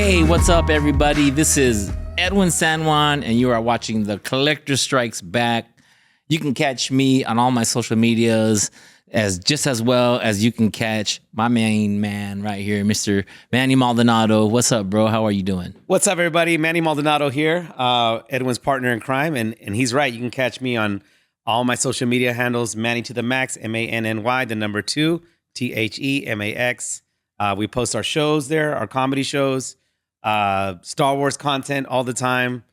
Hey, what's up, everybody? This is Edwin San Juan, and you are watching The Collector Strikes Back. You can catch me on all my social medias as well as you can catch my main man right here, Mr. Manny Maldonado. What's up, bro? How are you doing? What's up, everybody? Manny Maldonado here, Edwin's partner in crime, and he's right. You can catch me on all my social media handles, Manny to the Max, MANNY, the number 2, THEMAX. We post our shows there, our comedy shows, Star Wars content all the time.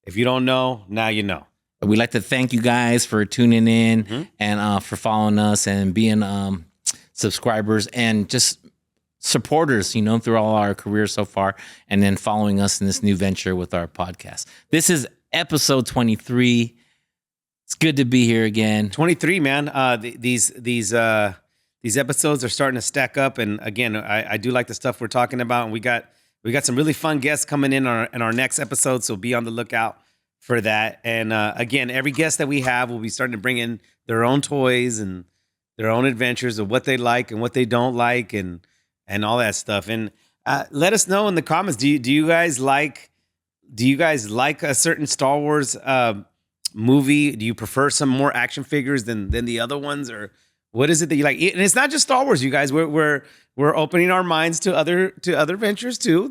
If you don't know, now you know. We'd like to thank you guys for tuning in and for following us and being subscribers and just supporters, through all our careers so far, and then following us in this new venture with our podcast. This is episode 23. It's good to be here again. 23, man. These episodes are starting to stack up, and again, I do like the stuff we're talking about, and we got some really fun guests coming in our next episode, so be on the lookout for that. And again, every guest that we have will be starting to bring in their own toys and their own adventures of what they like and what they don't like and all that stuff. And let us know in the comments. Do you guys like a certain Star Wars movie? Do you prefer some more action figures than the other ones, or what is it that you like? And it's not just Star Wars, you guys. We're opening our minds to other ventures too.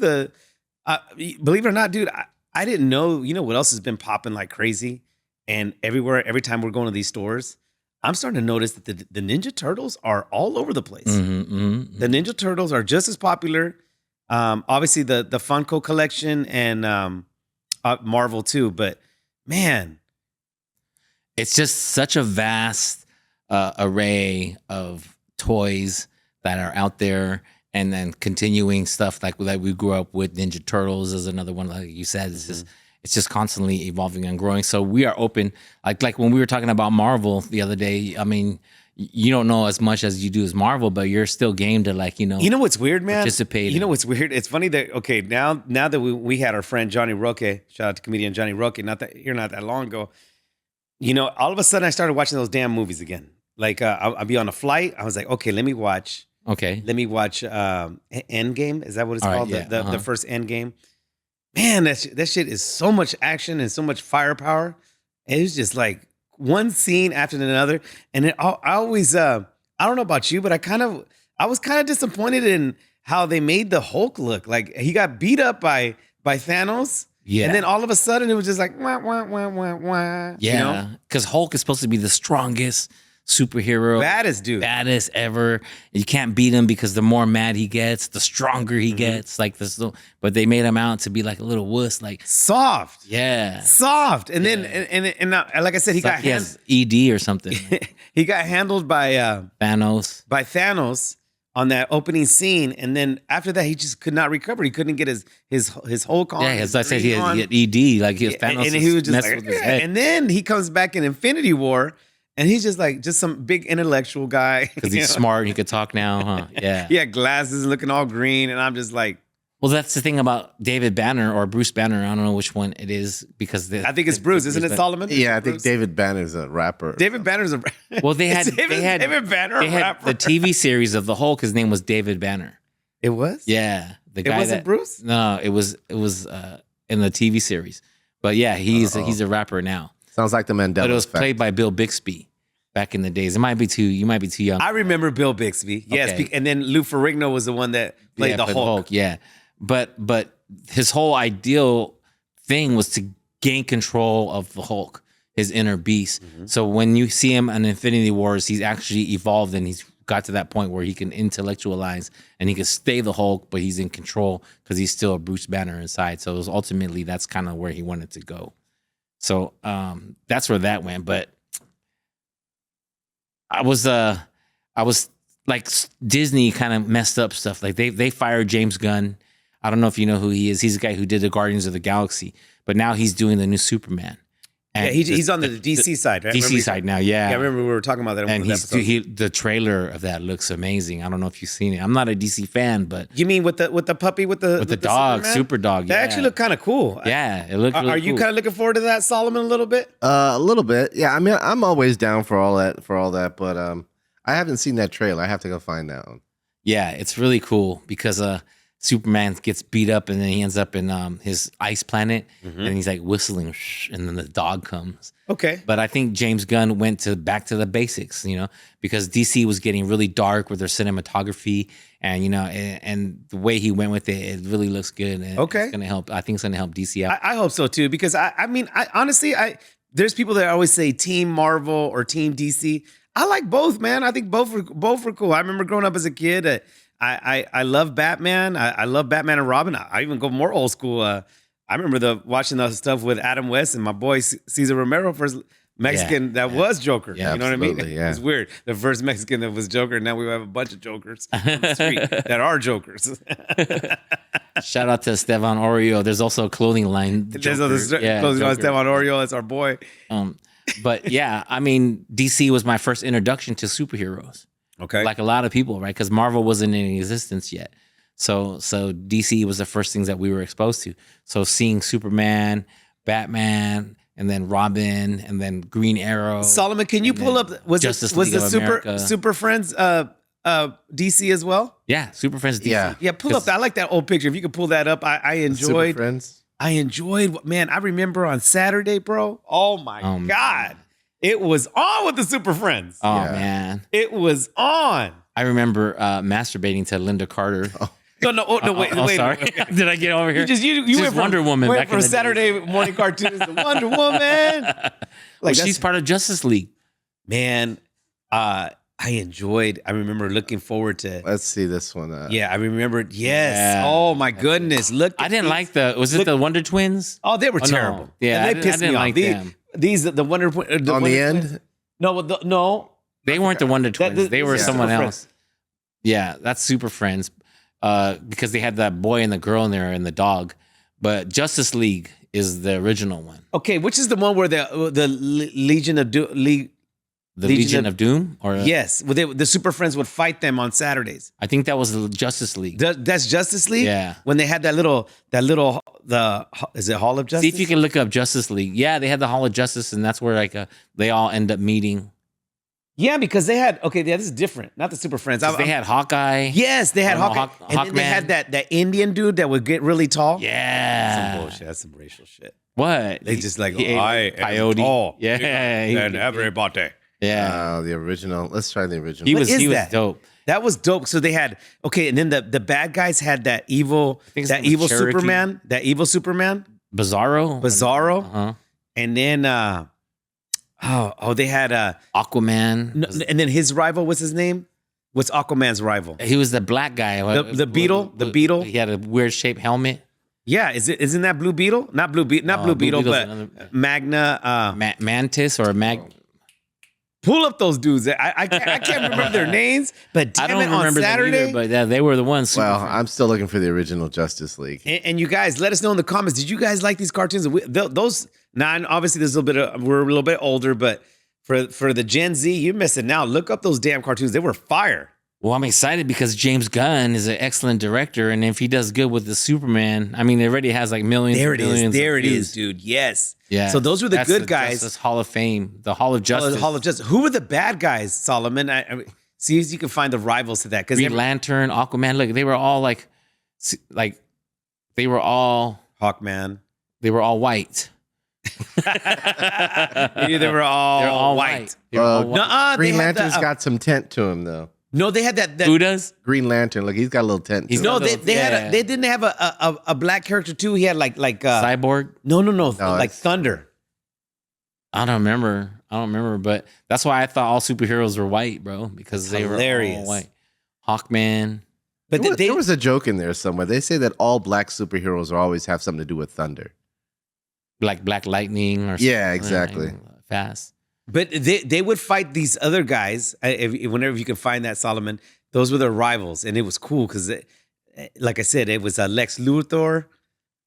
Believe it or not, dude, I didn't know. You know what else has been popping like crazy? And every time we're going to these stores, I'm starting to notice that the Ninja Turtles are all over the place. The Ninja Turtles are just as popular. Obviously, the Funko collection and Marvel too. But man, it's just such a vast array of toys that are out there. And then continuing stuff like we grew up with. Ninja Turtles is another one, like you said. It's just constantly evolving and growing. So we are open. Like when we were talking about Marvel the other day, I mean, you don't know as much as you do as Marvel, but you're still game to You know what's weird, man? Participate. You know what's weird? It's funny that, now that we had our friend Johnny Roque, shout out to comedian Johnny Roque, not that long ago, all of a sudden I started watching those damn movies again. Like I'll be on a flight. I was like, okay, let me watch Endgame. Is that what it's called? Yeah. The first Endgame. Man, that shit is so much action and so much firepower. It was just like one scene after another. And I always, I don't know about you, but I was kind of disappointed in how they made the Hulk look. Like he got beat up by Thanos. Yeah. And then all of a sudden it was just like, wah, wah, wah, wah, wah. Yeah. Because Hulk is supposed to be the strongest superhero, baddest ever. You can't beat him because the more mad he gets, the stronger he gets. Like this, but they made him out to be like a little wuss, like soft. Yeah, soft. And then and now, like I said, he has ED or something. He got handled by Thanos. By Thanos on that opening scene, and then after that, he just could not recover. He couldn't get his Hulk on. Yeah, as I said, he had ED. Like he was Thanos, and he was just like, with his head. And then he comes back in Infinity War. And he's just some big intellectual guy. Because he's smart and he could talk now, huh? Yeah. He had glasses looking all green. And I'm just like. Well, that's the thing about David Banner or Bruce Banner. I don't know which one it is because I think it's Bruce, isn't it, Solomon? Yeah, I think David Banner's a rapper. David Banner's a rapper. Well, they had David Banner, they had the TV series of the Hulk. His name was David Banner. It was? Yeah. The guy wasn't Bruce? No, it was in the TV series. But yeah, he's a rapper now. Sounds like the Mandela But it was effect. played by Bill Bixby back in the days. You might be too young. I remember Bill Bixby. Yes, Okay. and then Lou Ferrigno was the one that played the Hulk. Yeah. But his whole ideal thing was to gain control of the Hulk, his inner beast. So when you see him on Infinity Wars, he's actually evolved and he's got to that point where he can intellectualize and he can stay the Hulk, but he's in control because he's still a Bruce Banner inside. So it was ultimately that's kind of where he wanted to go. So that's where that went. But I was like Disney kind of messed up stuff. Like they fired James Gunn. I don't know if you know who he is. He's the guy who did the Guardians of the Galaxy, but now he's doing the new Superman. And he's on the DC side, right? DC side now, yeah. Yeah, I remember we were talking about that. And the trailer of that looks amazing. I don't know if you've seen it. I'm not a DC fan, but you mean with the puppy with the dog, Superman? super dog? That actually looked kind of cool. Yeah, it looked. Are you kind of looking forward to that, Solomon, a little bit? A little bit, yeah. I mean, I'm always down for all that, but I haven't seen that trailer. I have to go find that one. Yeah, it's really cool because Superman gets beat up and then he ends up in his ice planet and he's like whistling and then the dog comes. Okay. But I think James Gunn went back to the basics, because DC was getting really dark with their cinematography and and the way he went with it really looks good. And Okay. it's gonna help. I think it's gonna help DC out. I hope so too, because I mean, honestly, there's people that always say Team Marvel or Team DC. I like both, man. I think both were cool. I remember growing up as a kid. I love Batman. I love Batman and Robin. I even go more old school. I remember watching the stuff with Adam West and my boy Cesar Romero, first Mexican that was Joker. Yeah, you know what I mean? yeah. It's weird. The first Mexican that was Joker. Now we have a bunch of Jokers on the street that are Jokers. Shout out to Esteban Oreo. There's also a clothing line. There's other Yeah, closing on Joker. Esteban Oreo. That's our boy. But yeah, I mean, DC was my first introduction to superheroes. Okay. Like a lot of people, right? Because Marvel wasn't in existence yet. So DC was the first things that we were exposed to. So seeing Superman, Batman, and then Robin, and then Green Arrow. Solomon, can you pull up? Was Justice it was League the of Super America. Super Friends DC as well? Yeah, Super Friends DC. Yeah. Yeah, pull up. I like that old picture. If you could pull that up, I Super enjoyed. Friends. I enjoyed. Man, I remember on Saturday, bro. Oh my man. God, it was on with the Super Friends. Oh Yeah. man, It was on. I remember masturbating to Linda Carter. No, wait. Sorry. Okay. Did I get over here? You She's went from Wonder Woman Went back in from the day. Saturday morning cartoons to Wonder Woman. Well, that's- she's part of Justice League. Man, I remember looking forward to. Let's see this one. Yeah, I remembered. Yes. Yeah. Oh my goodness. Look. I didn't these- like was it the Wonder Twins? Oh, they were Oh, no. terrible. Yeah, And I they didn't- pissed I didn't me off. like them. These the Wonder on Wonder the Twins- end. No. They weren't the Wonder Twins. They were yeah. someone Super else. Yeah, that's Super Friends. Because they had that boy and the girl in there and the dog. But Justice League is the original one. Okay, which is the one where the Legion of The Legion Legion of- of Doom? Or yes, the Super Friends would fight them on Saturdays. I think that was the Justice League. That's Justice League. Yeah. When they had that little is it Hall of Justice? See if you can look up Justice League. Yeah, they had the Hall of Justice, and that's where they all end up meeting. Yeah, because they had this is different. Not the Super Friends. 'Cause they had Hawkeye. Yes, they had Oh, no, Hawkeye, and then they Hawkman. had that Indian dude that would get really tall. Yeah. Some bullshit. That's some racial shit. What? They just like He ate I a coyote. am tall. Yeah. and everybody. Yeah. The original. Let's try the original. He What was is was that? dope. That was dope. So they had and then the bad guys had that evil think his name was evil Cherokee. Superman, Bizarro. Bizarro, Uh-huh. and then they had Aquaman. and then his rival, what's his name? What's Aquaman's rival? He was the black guy. The Beetle? The Beetle? He had a weird shaped helmet. Yeah, isn't that Blue Beetle? Not Blue Beetle, not Blue Blue Beetle, Beetle's but another- Magna. Mantis or Pull up those dudes. I can't remember their names, but I damn don't it, on remember them Saturday. either, but yeah, they were the ones. Well, I'm still looking for the original Justice League. And you guys, let us know in the comments. Did you guys like these cartoons? Those now, obviously, there's a little bit. We're a little bit older, but for the Gen Z, you're missing out. Look up those damn cartoons. They were fire. Well, I'm excited because James Gunn is an excellent director, and if he does good with the Superman, I mean, it already has like millions. There and it is. millions There of it views. is, dude. Yes. Yeah. So those were the That's good guys. Justice Hall of Fame, the Hall of Justice. Hall of Justice. Who were the bad guys, Solomon? I mean, see if you can find the rivals to that. Because Green Lantern, Aquaman. Look, they were all like they were all Hawkman. white. They were all, They're all white. They were all white. Nuh-uh, Green they had Lantern's the, got some tent to him, though. no, they had that. Who does? Green Lantern, look, he's got a little tent. To He's him. No, got they those- had yeah. they didn't have a black character too. He had like Cyborg. no, like it's- Thunder. I don't remember, but that's why I thought all superheroes were white, bro, because they were Hilarious. all white. Hawkman. But There was a joke in there somewhere. They say that all black superheroes always have something to do with thunder. Like Black Lightning or something. Yeah, exactly. Fast. But they would fight these other guys whenever you can find that, Solomon. Those were their rivals, and it was cool because, like I said, it was Lex Luthor,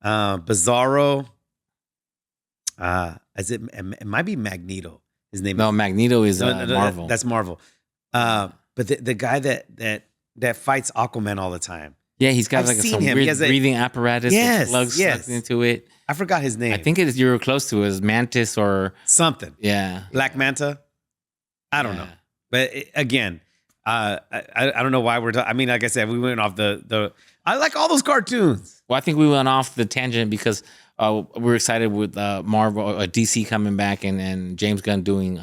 Bizarro. It might be Magneto. His name. No, Magneto is No, Marvel. That's Marvel. But the guy that fights Aquaman all the time. Yeah, he's got I've like seen some him. He weird has a- breathing apparatus. Yes, with slugs yes. sucked into it. I forgot his name. I think you were close to it. It was Mantis or something. yeah. Black Manta. I don't know. But again, I don't know why we're talking. I mean, like I said, we went off the I like all those cartoons. Well, I think we went off the tangent because we're excited with Marvel, DC coming back, and James Gunn doing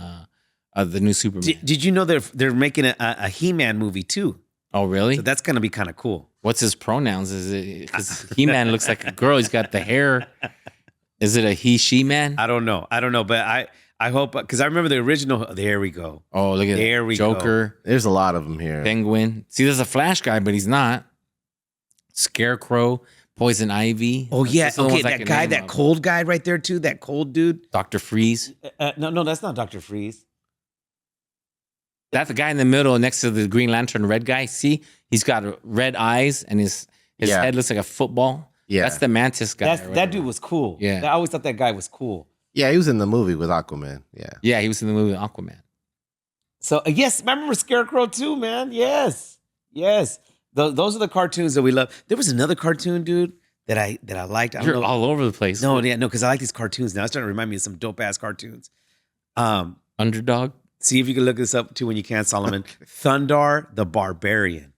the new Superman. Did you know they're making a He-Man movie too? Oh, really? So that's gonna be kind of cool. What's his pronouns? Is it because He-Man looks like a girl? He's got the hair. Is it a he, she man? I don't know, but I hope, because I remember the original. There we go. Oh, look at There that. we go. Joker, There's a lot of them here. Penguin. See, there's a Flash guy, but he's not. Scarecrow, Poison Ivy. Oh yeah, Those are the ones okay, I that can guy, name that of. cold guy right there too. That cold dude. Dr. Freeze. No, that's not Dr. Freeze. That's the guy in the middle next to the Green Lantern red guy. See, he's got red eyes and his Yeah. head looks like a football. Yeah. That's the Mantis guy. That dude was cool. Yeah. I always thought that guy was cool. Yeah, he was in the movie with Aquaman. Yeah. Yeah, he was in the movie Aquaman. So yes, I remember Scarecrow too, man. Yes. Those are the cartoons that we love. There was another cartoon, dude, that I liked. I don't You're know. all over the place. No, because I like these cartoons now. It's starting to remind me of some dope ass cartoons. Underdog. See if you can look this up too when you can, Solomon. Thundar the Barbarian.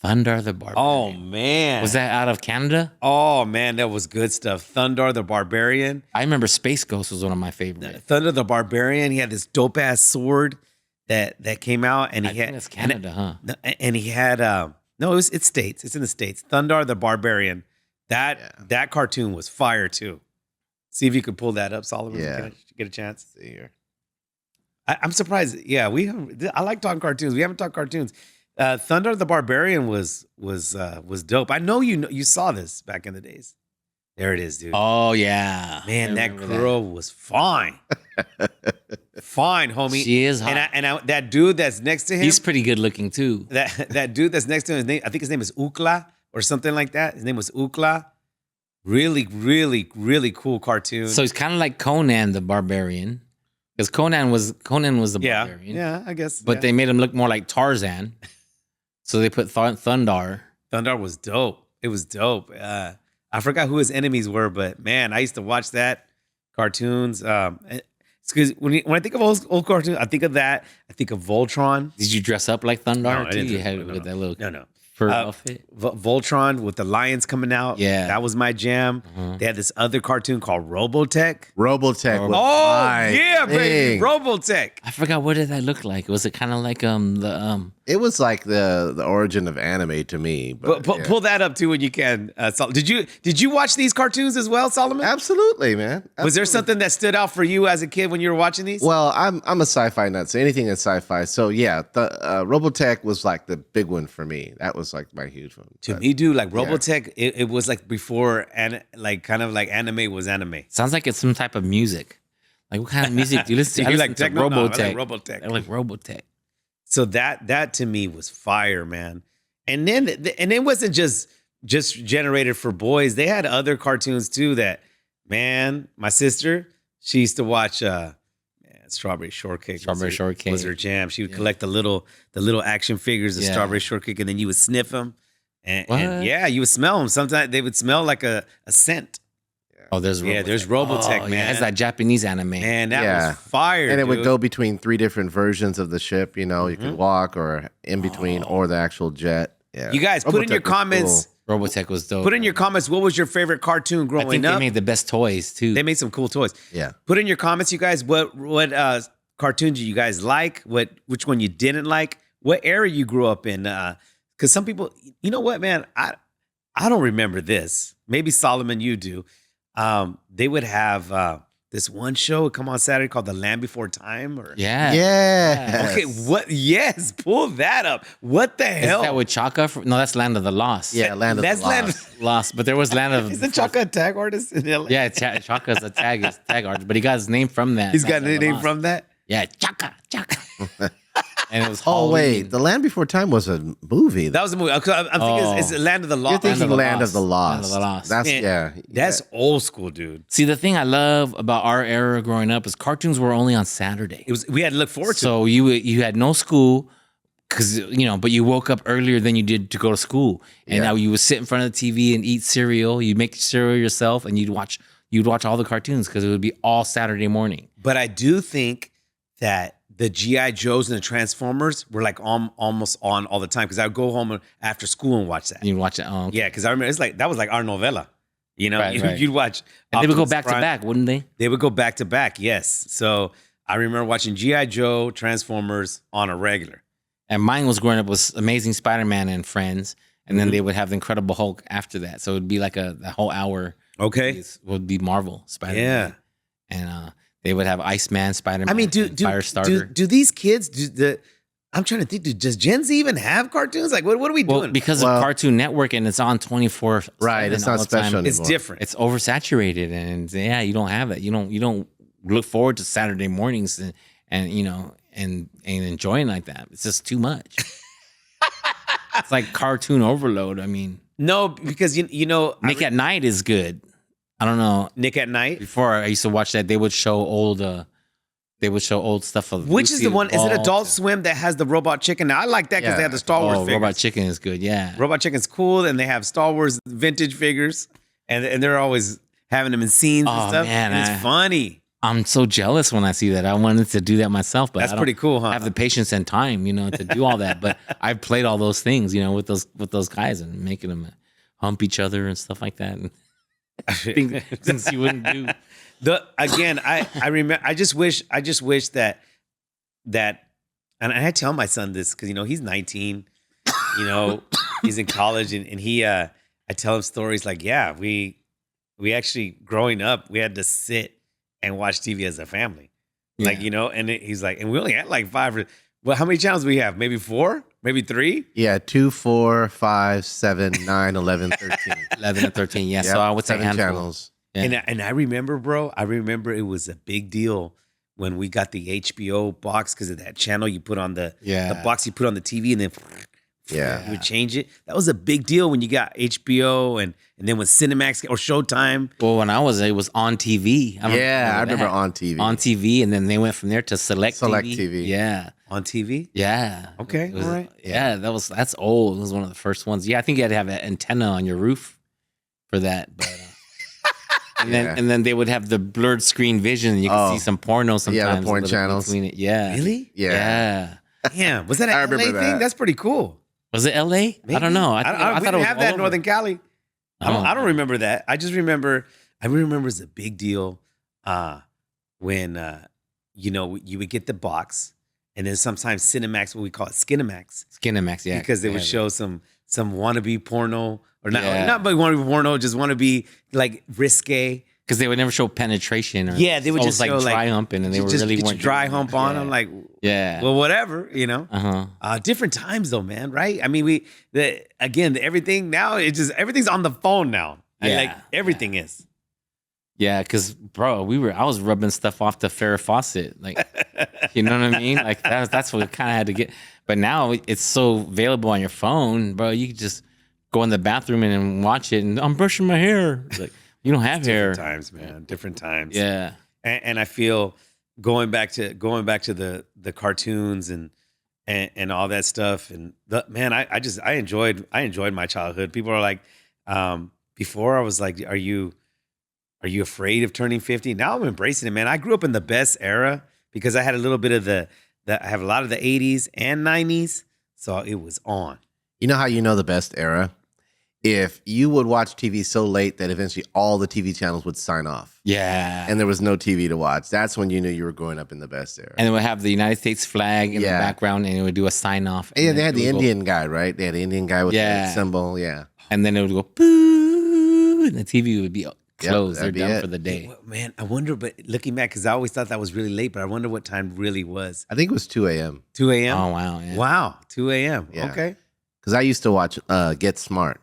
Thunder the Barbarian. Oh man, Was that out of Canada? Oh man, that was good stuff. Thundar the Barbarian. I remember Space Ghost was one of my favorites. Thunder the Barbarian. He had this dope ass sword that came out, and I he think had that's Canada, huh? and he had no, it's States. It's in the States. Thundar the Barbarian. That cartoon was fire too. See if you could pull that up, Solomon. Yeah. Get a chance. Let's see here. I'm surprised. Yeah, I like talking cartoons. We haven't talked cartoons. Thunder the Barbarian was dope. I know you saw this back in the days. There it is, dude. Oh yeah, Man, I that remember girl was fine. Fine, homie. She is hot. And that dude that's next to him, He's pretty good looking too. that dude that's next to him, I think his name is Ukla or something like that. His name was Ukla. Really, really, really cool cartoon. So he's kind of like Conan the Barbarian, because Conan was the yeah, barbarian. yeah, I guess. But yeah. they made him look more like Tarzan, so they put Thundar. Thundar was dope. It was dope. I forgot who his enemies were, but man, I used to watch that cartoons. Because when I think of old cartoons, I think of that. I think of Voltron. Did you dress up like Thundar No, I too? didn't You dress had up, with no. that little No. fur outfit. Voltron with the lions coming out. Yeah. That was my jam. Uh-huh. They had this other cartoon called Robotech. Robotech. was Oh, my yeah, baby. thing. Robotech. I forgot, what did that look like? Was it kind of like the It was like the origin of anime to me. But yeah. Pull that up too when you can. Did you watch these cartoons as well, Solomon? Absolutely, man. Was there Absolutely. something that stood out for you as a kid when you were watching these? Well, I'm a sci-fi nut, so anything in sci-fi. So yeah, the Robotech was like the big one for me. That was like my huge one. To But me, dude, like Robotech, it was like before, and like kind of like anime was anime. sounds like it's some type of music. Like, what kind of music do you listen to? You I like listen to techno? No, I like Robotech. Robotech. I like Robotech. So that to me was fire, man. And then it wasn't just generated for boys. They had other cartoons too. That, man, my sister, she used to watch Strawberry Shortcake. Strawberry Shortcake. was her jam. She would collect the little action figures of Yeah. Strawberry Shortcake, and then you would sniff them, and What? yeah, you would smell them. Sometimes they would smell like a scent. Oh, there's Yeah, Robotech. there's Robotech, Oh, man. Yeah, it's that Japanese anime. Man, that Yeah. was fire. and it would dude. go between 3 different versions of the ship. You know, you could walk or in between or the actual jet. Yeah. You guys, put in your Robotech was comments. cool. Robotech was dope. Put in your comments. What was your favorite cartoon I growing think up? they made the best toys too. They made some cool toys. Yeah. Put in your comments, you guys. What cartoons do you guys like? Which one you didn't like? What era you grew up in? Because some people, you know what, man, I don't remember this. Maybe Solomon, you do. They would have this one show come on Saturday called The Land Before Time. Or yeah. Yeah. okay, what? Yes, pull that up. What the Is hell? that with Chaka? No, that's Land of the Lost. Yeah, Land of That's the Land- Lost. Lost. But there was Land of. Isn't Chaka a tag artist in LA? Yeah, Chaka's a tag artist, but he got his name from that. He's got Land of a the name Lost. from that. Yeah, Chaka. And it was Oh Halloween. wait, The Land Before Time was a movie. That was the movie. I'm thinking Oh. it's Land of the You're Lost. thinking Land Land of of the the Lost. Lost. Land of the Lost. That's Man, yeah. That's old school, dude. See, the thing I love about our era growing up is cartoons were only on Saturday. We had to look forward to. So you had no school because but you woke up earlier than you did to go to school, and Yeah. now you would sit in front of the TV and eat cereal. You'd make cereal yourself, and you'd watch all the cartoons because it would be all Saturday morning. But I do think that the GI Joes and the Transformers were like almost on all the time because I would go home after school and watch that. You watch it. Oh, okay. Yeah, because I remember it's like that was like our novella. You know, Right. you'd watch. And they would go Optimus back Prime. to back, wouldn't they? They would go back to back. Yes. So I remember watching GI Joe, Transformers on a regular. And mine was growing up was Amazing Spider-Man and Friends, and then Mhm. they would have the Incredible Hulk after that. So it'd be like a whole hour. Okay. Would be Marvel Spider-Man. Yeah. And they would have Iceman, Spider-Man. I mean, do Firestarter. these kids I'm trying to think. Does Gen Z even have cartoons? Like, what are we Well, doing? because of Cartoon Network and it's on 24. Right, it's not special anymore. It's different. It's oversaturated, and yeah, you don't have that. You don't look forward to Saturday mornings and you know and enjoying like that. It's just too much. It's like cartoon overload. I mean, No, because you know, Nick at Night is good. I don't know. Nick at Night. Before I used to watch that, they would show old stuff of Which is Lucy the one? Is it Ball. Adult Swim that has the Robot Chicken? Now I like that because they Yeah. have the Star Wars Oh, figures. Robot Chicken is good. Yeah. Robot Chicken's cool, and they have Star Wars vintage figures, and they're always having them in scenes and Oh, stuff. man, and it's funny. I'm so jealous when I see that. I wanted to do that myself, but That's I don't pretty cool, huh? have the patience and time, to do all that. But I've played all those things, with those guys and making them hump each other and stuff like that. And things you wouldn't do. I remember. I just wish that, and I tell my son this because he's 19, he's in college, and he I tell him stories like, yeah, we actually growing up, we had to sit and watch TV as a family, like and he's like, and we only had like 5. Well, how many channels do we have? Maybe 4, maybe 3. Yeah, 2, 4, 5, 7, 9, 11, 13. 11 and 13, yeah. Yep, So I would say 7 handful. channels. Yeah. And I remember, bro. I remember it was a big deal when we got the HBO box because of that channel you put on the box you put on the TV and then Yeah. you would change it. That was a big deal when you got HBO and then when Cinemax or Showtime. Well, when it was on TV. I remember that. on TV. On TV, and then they went from there to Select TV. TV. Yeah. On TV? Yeah. Okay, It was- all right. Yeah, that's old. It was one of the first ones. Yeah, I think you had to have an antenna on your roof for that. But and then they would have the blurred screen vision. You could see some porno sometimes. the porn a little channels. between it. Yeah. Really? Yeah. Damn. Was that I an LA remember thing? that. That's pretty cool. Was it LA? I Maybe. don't know. I I we thought didn't it was have all that in over. Northern Cali. I don't Oh. remember that. I just remember. I remember it's a big deal when you would get the box, and then sometimes Cinemax, what we call it, Skinemax, Skinemax, yeah. because they would Yeah. show some wannabe porno or not Yeah. not but wannabe porno, just wannabe like risque. Because they would never show penetration. Or Yeah, they would almost just show, dry like, humping, and they were just really get your weren't dry doing hump that. on. Yeah. I'm like, Yeah. well, whatever, different different times though, man. Right? I mean, everything now everything's on the phone now. Yeah. Like everything is. Yeah, because bro, I was rubbing stuff off the Farrah Fawcett, like, you know what I mean? Like that's what we kind of had to get. But now it's so available on your phone, bro. You can just go in the bathroom and watch it. And I'm brushing my hair. It's like you don't have hair. Different times, man. Different times. Yeah, And I feel going back to the cartoons and all that stuff. And I enjoyed my childhood. People are like, before I was like, are you afraid of turning 50? Now I'm embracing it, man. I grew up in the best era because I had a little bit of I have a lot of the 80s and 90s. So it was on. You know how you know the best era? If you would watch TV so late that eventually all the TV channels would sign off yeah. and there was no TV to watch, that's when you knew you were growing up in the best era. And it would have the United States flag in the Yeah. background, and it would do a sign off. And yeah, they had then the it would go- Indian guy, right? They had the Indian guy with Yeah. the symbol. Yeah. and then it would go boo, and the TV would be closed. They're that'd be done it. for the day. Well, man, I wonder, but looking back, because I always thought that was really late, but I wonder what time really was. I think it was 2 a.m. 2 a.m.? Oh wow, yeah. Wow, 2 a.m. Yeah. Okay. Because I used to watch Get Smart.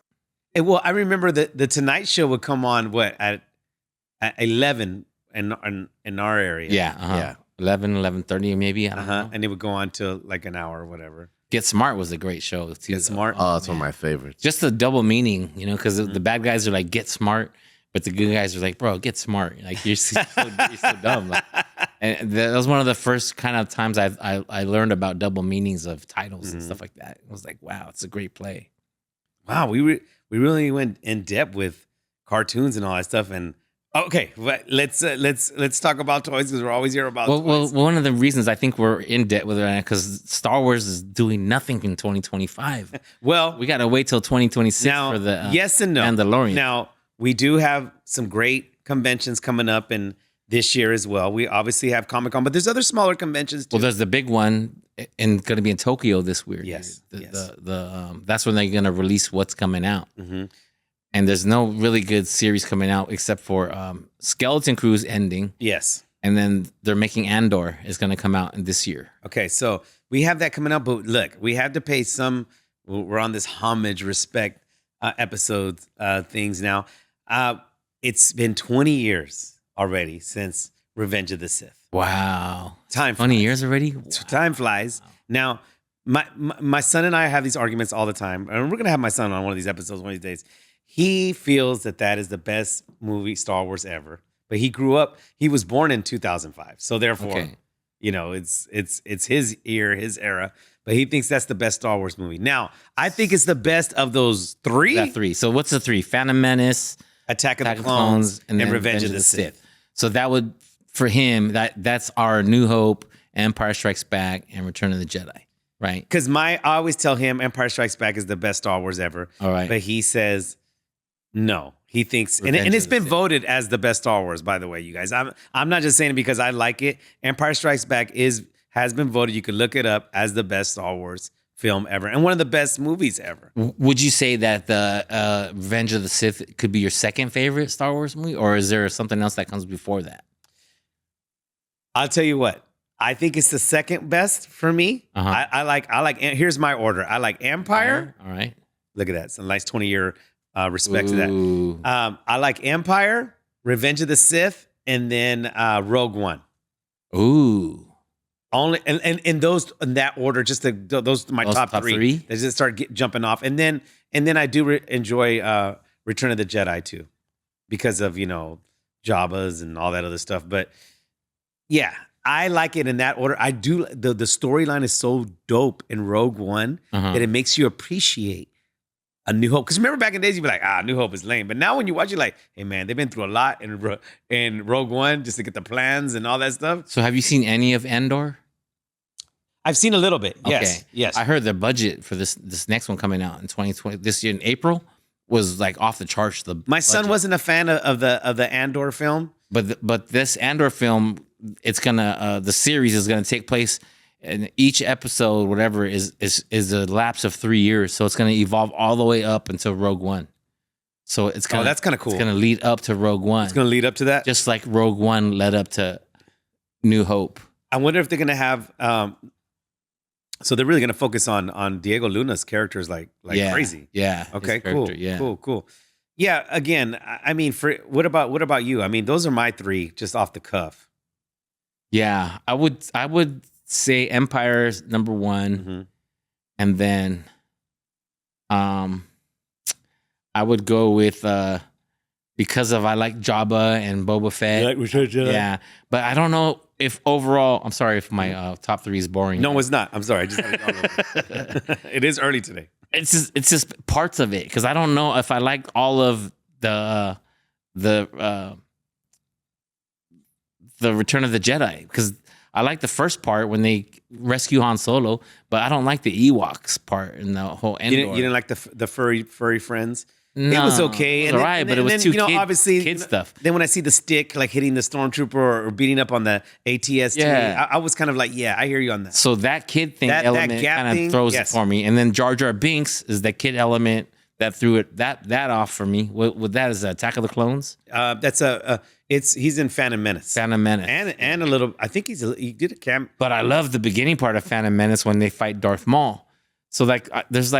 And well, I remember the Tonight Show would come on at 11 in our area. Yeah, Yeah. 11:30 maybe. I don't know. And it would go on till like an hour or whatever. Get Smart was a great show too. Get Smart. Oh, it's one of my favorites. Just the double meaning, because the bad guys are like get smart, but the good guys are like, bro, get smart. Like you're so dumb. Like, and that was one of the first kind of times I learned about double meanings of titles and stuff like that. It was like, wow, it's a great play. Wow, we really went in depth with cartoons and all that stuff. And Okay, but let's talk about toys because we're always here about Well, toys. one of the reasons I think we're in debt with it because Star Wars is doing nothing in 2025. Well, We got to wait till 2026 now, for the yes and no. Mandalorian. Now, we do have some great conventions coming up in this year as well. We obviously have Comic-Con, but there's other smaller conventions too. Well, there's the big one and going to be in Tokyo this year. Yes, yes. That's when they're going to release what's coming out. Mm-hmm. And there's no really good series coming out except for Skeleton Crew's ending. Yes. And then they're making Andor is going to come out in this year. Okay, so we have that coming up, but look, we have to pay some. We're on this homage, respect episode things now. It's been 20 years already since Revenge of the Sith. Wow. Time 20 flies. years already? Time flies. Now, my son and I have these arguments all the time, and we're gonna have my son on one of these episodes one of these days. He feels that is the best movie Star Wars ever, but he grew up. He was born in 2005, so therefore, Okay. it's his year, his era. But he thinks that's the best Star Wars movie. Now, I think it's the best of those three. That three. So what's the three? Phantom Menace, Attack of the Clones, and then Revenge of the Sith. So that would, for him, that's our New Hope, Empire Strikes Back, and Return of the Jedi, right? Because I always tell him Empire Strikes Back is the best Star Wars ever. All right. But he says no. He thinks, and Revenge it's of the been Sith. voted as the best Star Wars, by the way, you guys. I'm not just saying it because I like it. Empire Strikes Back has been voted. You can look it up as the best Star Wars film ever and one of the best movies ever. Would you say that the Revenge of the Sith could be your second favorite Star Wars movie, or is there something else that comes before that? I'll tell you what. I think it's the second best for me. Uh-huh. I like. Here's my order. I like Empire. All right. Look at that. It's a nice 20-year respect to that. Ooh. I like Empire, Revenge of the Sith, and then Rogue One. Ooh. Only and those in that order, just those are my Those top top three. three? They just start jumping off, and then I do enjoy Return of the Jedi too, because of Jabba's and all that other stuff. But yeah, I like it in that order. I do. The storyline is so dope in Rogue One Uh-huh. that it makes you appreciate A New Hope. Because remember back in the days, you'd be like, New Hope is lame. But now when you watch it, like, hey man, they've been through a lot in Rogue One just to get the plans and all that stuff. So have you seen any of Andor? I've seen a little bit. Yes. Okay. Yes. I heard the budget for this next one coming out in 2020 this year in April was like off the charts. My son wasn't a fan of the Andor film. But this Andor film, it's gonna the series is gonna take place, and each episode, whatever, is a lapse of 3 years. So it's gonna evolve all the way up until Rogue One. So it's gonna that's kind of cool. It's gonna lead up to Rogue One. It's going to lead up to that. just like Rogue One led up to New Hope. I wonder if they're going to have. So they're really going to focus on Diego Luna's characters like Yeah, crazy. Yeah. his Okay. Cool. character, Yeah. Cool. Yeah. Again, I mean, what about you? I mean, those are my three just off the cuff. Yeah. I would say Empire's number one. Mhm. And then I would go with because of I like Jabba and Boba Fett. Yeah. But I don't know if overall, I'm sorry if my top three is boring. No, it's not. I'm sorry. I just it is early today. It's just parts of it because I don't know if I like all of the Return of the Jedi because I like the first part when they rescue Han Solo, but I don't like the Ewoks part in the whole Endor. You didn't like the furry friends. No, It was okay. It was all right, but it was too kid stuff. Then when I see the stick like hitting the stormtrooper or beating up on the ATST, Yeah. I was kind of like, yeah, I hear you on that. So that kid thing That element gap kind thing, of throws yes. it for me, and then Jar Jar Binks is the kid element that threw it that off for me. With that is Attack of the Clones, That's he's in Phantom Menace. Phantom Menace, and a little. I think he did a camp. But I love the beginning part of Phantom Menace when they fight Darth Maul. So there's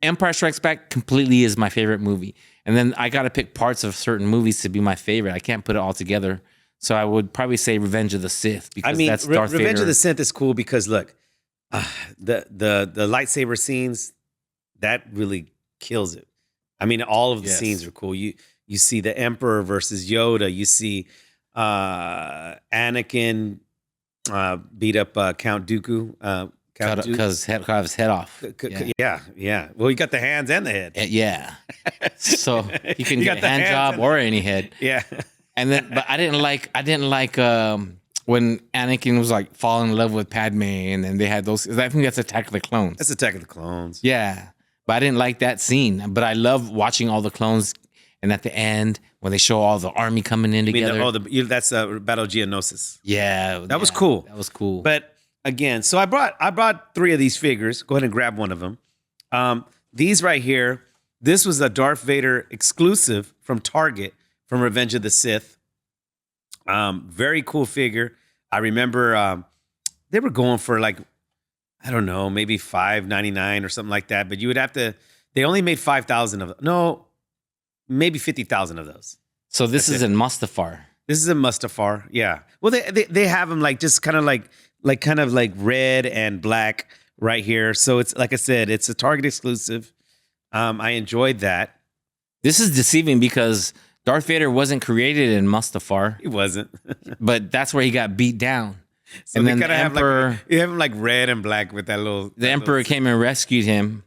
Empire Strikes Back completely is my favorite movie, and then I got to pick parts of certain movies to be my favorite. I can't put it all together. So I would probably say Revenge of the Sith because that's Darth Revenge Vader. of the Sith is cool because look, the lightsaber scenes that really kills it. I mean, all of the Yes. scenes are cool. You see the Emperor versus Yoda. You see Anakin beat up Count Dooku. Count two. Because cut his head off. Yeah. Well, you got the hands and the head. Yeah. So you can You get got a the hand hands job and- or any head. Yeah. And then, but I didn't like when Anakin was like falling in love with Padme, and then they had those. I think that's Attack of the Clones. That's Attack of the Clones. Yeah, but I didn't like that scene. But I love watching all the clones, and at the end when they show all the army coming in I mean, together. that's Battle of Geonosis. Yeah, That was cool. That was cool. But again, so I brought 3 of these figures. Go ahead and grab one of them. These right here. This was a Darth Vader exclusive from Target from Revenge of the Sith. Very cool figure. I remember they were going for like, I don't know, maybe $5.99 or something like that. But you would have to. They only made 5,000 of them. No, maybe 50,000 of those. So this is in Mustafar. This is a Mustafar, yeah. Well, they have them like just kind of like red and black right here. So it's like I said, it's a Target exclusive. I enjoyed that. This is deceiving because Darth Vader wasn't created in Mustafar, It wasn't. but that's where he got beat down. So And they then kind the of have Emperor, like you have them like red and black with that little. the Emperor came and rescued him,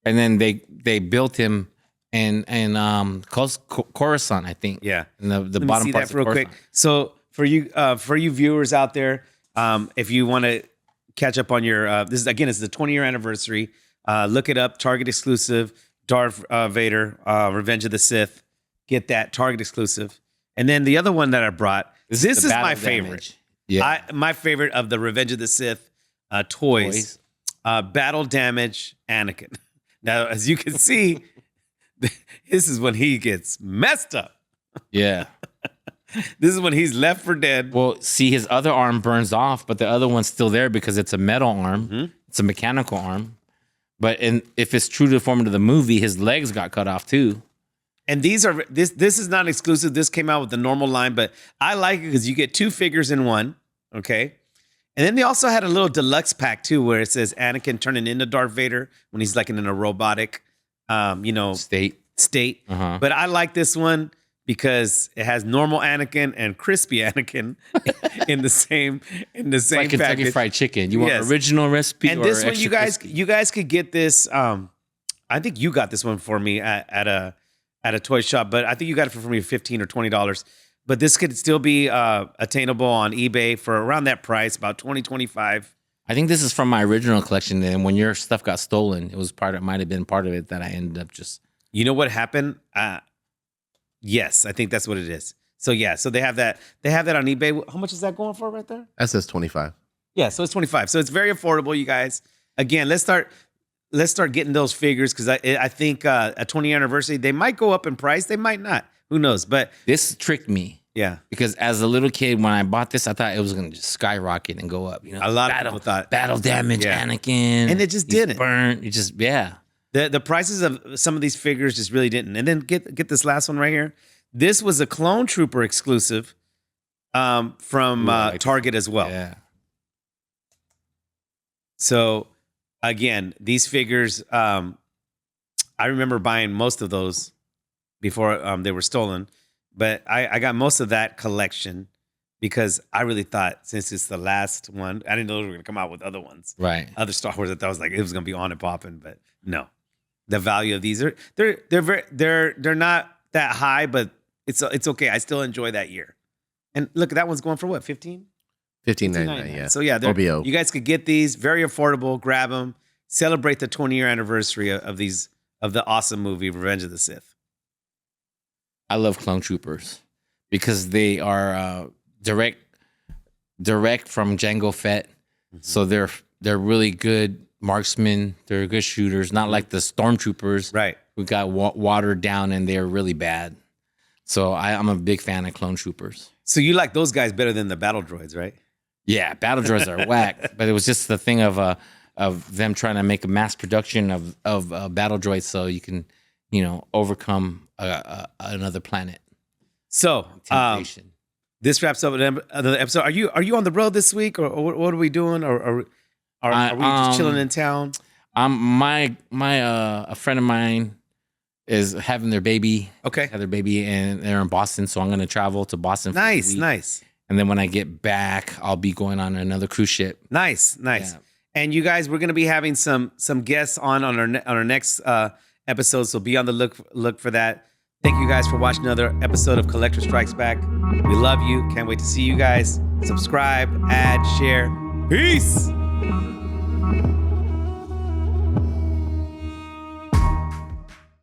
and then they built him in Coruscant, I think. Yeah. in the Let me bottom see parts that of real Coruscant. quick. So for you viewers out there, if you want to catch up on your this is again, it's the 20-year anniversary. Look it up. Target exclusive. Darth Vader, Revenge of the Sith. Get that Target exclusive. And then the other one that I brought. This the is battle my damage. favorite. Yeah, My favorite of the Revenge of the Sith toys. Battle damage Anakin. Now, as you can see, this is when he gets messed up. yeah. This is when he's left for dead. Well, see, his other arm burns off, but the other one's still there because it's a metal arm. Mm-hmm. It's a mechanical arm. But if it's true to the form of the movie, his legs got cut off too. And these are this is not exclusive. This came out with the normal line, but I like it because you get 2 figures in one. Okay. And then they also had a little deluxe pack too, where it says Anakin turning into Darth Vader when he's like in a robotic, state. Uh-huh. But I like this one because it has normal Anakin and crispy Anakin in the same It's like Kentucky package. Fried Chicken. You want Yes. original recipe And or this one, extra crispy? you guys could get this. I think you got this one for me at a toy shop, but I think you got it for me $15 or $20. But this could still be attainable on eBay for around that price, about $20, $25. I think this is from my original collection. And when your stuff got stolen, it might have been part of it that I ended up just. You know what happened? Yes, I think that's what it is. So yeah, so they have that. They have that on eBay. How much is that going for right there? That says 25. Yeah, so it's 25. So it's very affordable, you guys. Again, let's start getting those figures because I think a 20th anniversary, they might go up in price. They might not. Who knows? But This tricked me yeah, because as a little kid, when I bought this, I thought it was going to just skyrocket and go up. You know, a lot of people thought. battle damage, Yeah. Anakin, And it just he's didn't. burnt. It just The prices of some of these figures just really didn't. And then get this last one right here. This was a Clone Trooper exclusive from like Target as well. Yeah. So again, these figures, I remember buying most of those before they were stolen. But I got most of that collection because I really thought since it's the last one, I didn't know they were going to come out with other ones. Right. Other Star Wars. I thought was like it was going to be on and popping, but no. The value of these they're not that high, but it's okay. I still enjoy that year. And look, that one's going for what, 15? $15.99, yeah. So yeah, OBO. you guys could get these, very affordable. Grab them, celebrate the 20-year anniversary of the awesome movie Revenge of the Sith. I love Clone Troopers because they are direct from Jango Fett. So they're really good marksmen. They're good shooters, not like the stormtroopers Right. who got watered down and they're really bad. So I'm a big fan of Clone Troopers. So you like those guys better than the battle droids, right? Yeah, battle droids are whack, but it was just the thing of them trying to make a mass production of battle droids so you can, overcome another planet. So Temptation. this wraps up another episode. Are you on the road this week, or what are we doing, or are we just chilling in town? A friend of mine is having their baby. Okay. Had their baby, and they're in Boston, so I'm going to travel to Boston. For the week. Nice. And then when I get back, I'll be going on another cruise ship. Nice. Yeah. And you guys, we're gonna be having some guests on our next episode, so be on the look for that. Thank you guys for watching another episode of Collector Strikes Back. We love you. Can't wait to see you guys. Subscribe, add, share. Peace.